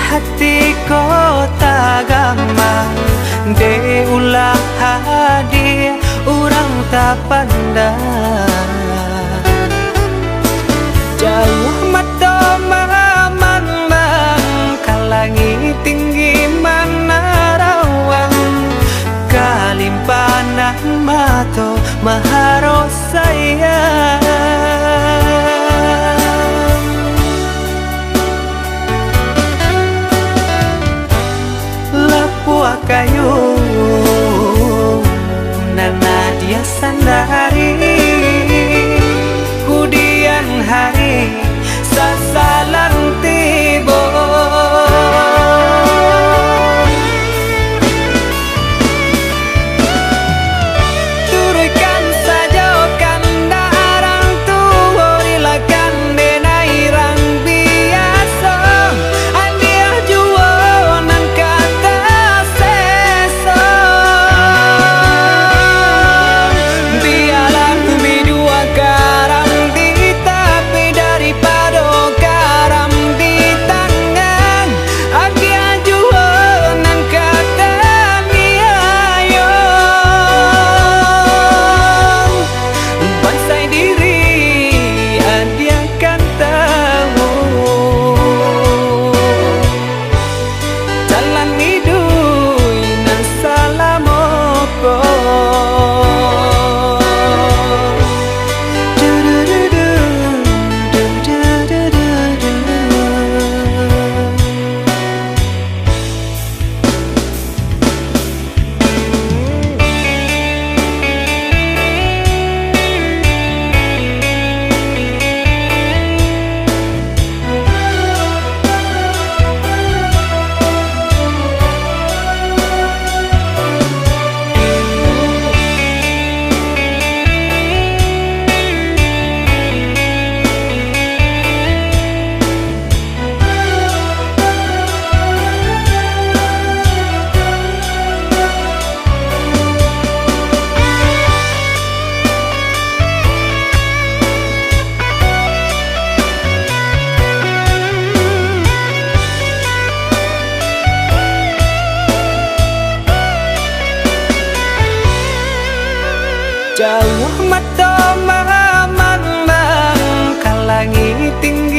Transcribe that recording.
hati kota gampang de ulah hadir orang tak pandang jauh mata mamang kalangi tinggi mana rawang kalimpanan mato maharos sayang lapua kayu nana dia sandari kudian hari sasalan tibo turutkan saja kandarang tua rilakan denai rang biasa andia jualan kata seso biarlah bidua garam di tapi daripada garam di tangan agia jualan kata niayo bansai diri adia kan tahu jalan hidui nan salamoko jauh mata mamang kalangi tinggi